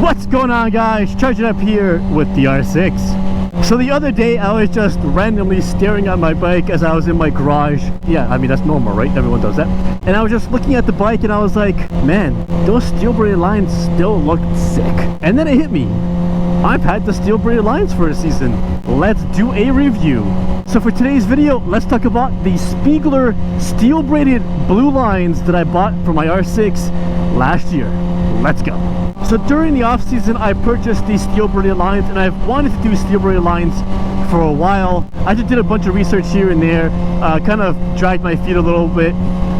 What's going on, guys? Charging up here with the R6. So the other day I was just randomly staring at my bike as I was in my garage. Yeah, I mean that's normal, right? Everyone does that. And I was just looking at the bike and I was like, man, those steel braided lines still look sick. And then it hit me. I've had the steel braided lines for a season. Let's do a review. So for today's video, let's talk about the Spiegler steel braided blue lines that I bought for my R6 last year. Let's go. So during the off season, I purchased these steel braided lines, and I've wanted to do steel braided lines for a while. I just did a bunch of research here and there, kind of dragged my feet a little bit,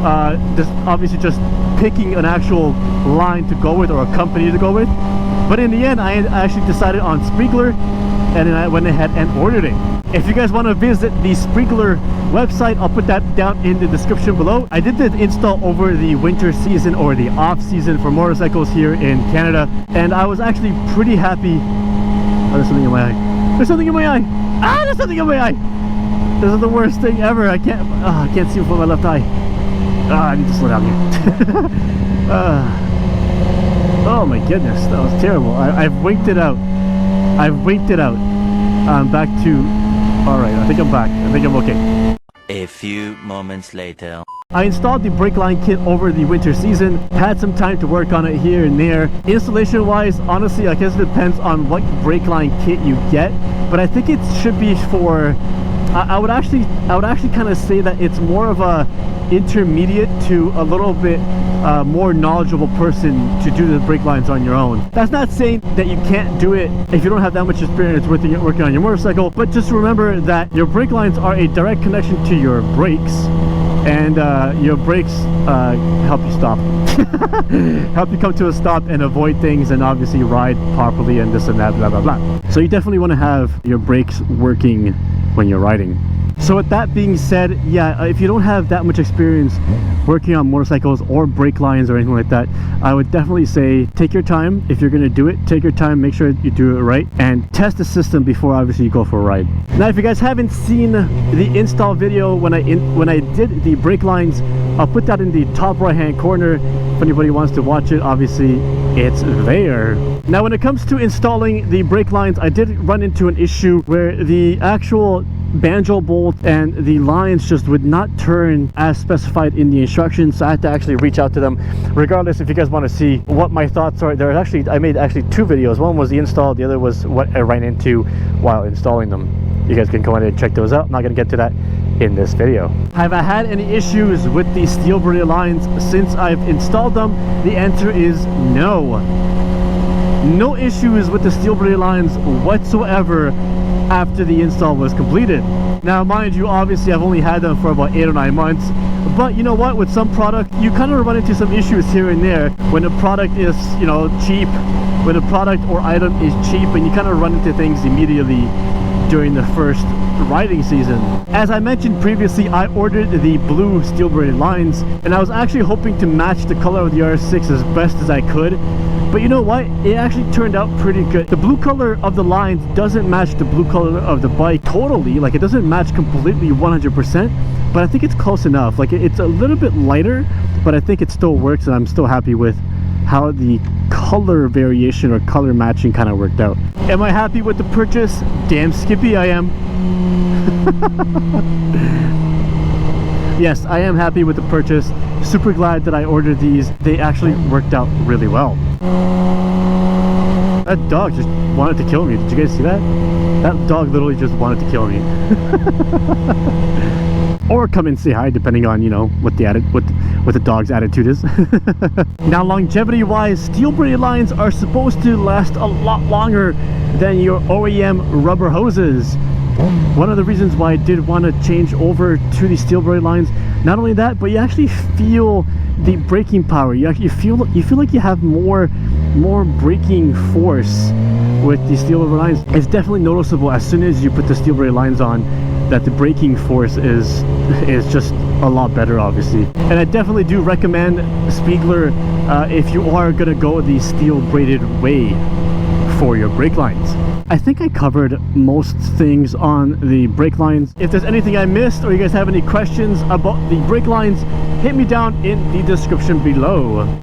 obviously just picking an actual line to go with or a company to go with. But in the end, I actually decided on Spiegler, and then I went ahead and ordered it. If you guys want to visit the Spiegler website, I'll put that down in the description below. I did the install over the winter season or the off season for motorcycles here in Canada, and I was actually pretty happy. Oh, there's something in my eye. There's something in my eye. Ah, there's something in my eye. This is the worst thing ever. I can't see with my left eye. I need to slow down here. Oh my goodness, that was terrible. I've winked it out. I've winked it out. I'm back to... Alright, I think I'm back. I think I'm okay. A few moments later. I installed the brake line kit over the winter season. Had some time to work on it here and there. Installation wise, honestly, I guess it depends on what brake line kit you get. But I think it should be for... I would actually kind of say that it's more of a intermediate to a little bit more knowledgeable person to do the brake lines on your own. That's not saying that you can't do it if you don't have that much experience working on your motorcycle, but just remember that your brake lines are a direct connection to your brakes, and your brakes help you stop. Help you come to a stop and avoid things and obviously ride properly and this and that, blah blah blah. So you definitely want to have your brakes working when you're riding. So with that being said, yeah, if you don't have that much experience working on motorcycles or brake lines or anything like that, I would definitely say take your time. If you're going to do it, take your time, make sure you do it right, and test the system before obviously you go for a ride. Now if you guys haven't seen the install video when I did the brake lines, I'll put that in the top right hand corner if anybody wants to watch it. Obviously it's there. Now when it comes to installing the brake lines, I did run into an issue where the actual banjo bolt and the lines just would not turn as specified in the instructions, so I had to actually reach out to them. Regardless, if you guys want to see what my thoughts are, I made two videos. One was the install, the other was what I ran into while installing them. You guys can go ahead and check those out. I'm not going to get to that in this video. Have I had any issues with the steel braided lines since I've installed them? The answer is no. No issues with the steel braided lines whatsoever after the install was completed. Now mind you, obviously I've only had them for about 8 or 9 months, but you know what, with some product you kind of run into some issues here and there when the product is, you know, cheap, when the product or item is cheap, and you kind of run into things immediately during the first riding season. As I mentioned previously, I ordered the blue steel braided lines, and I was actually hoping to match the color of the R6 as best as I could. But you know what? It actually turned out pretty good. The blue color of the lines doesn't match the blue color of the bike totally. Like, it doesn't match completely 100%, but I think it's close enough. Like, it's a little bit lighter, but I think it still works, and I'm still happy with how the color variation or color matching kind of worked out. Am I happy with the purchase? Damn skippy I am. Yes, I am happy with the purchase. Super glad that I ordered these. They actually worked out really well. That dog just wanted to kill me. Did you guys see that? That dog literally just wanted to kill me. Or come and say hi, depending on, you know, what the dog's attitude is. Now, longevity wise, steel braided lines are supposed to last a lot longer than your OEM rubber hoses. One of the reasons why I did want to change over to the steel braided lines, not only that, but you actually feel the braking power. You feel like you have more braking force with the steel braided lines. It's definitely noticeable as soon as you put the steel braided lines on that the braking force is just a lot better, obviously. And I definitely do recommend Spiegler if you are gonna go the steel braided way for your brake lines. I think I covered most things on the brake lines. If there's anything I missed or you guys have any questions about the brake lines, hit me down in the description below.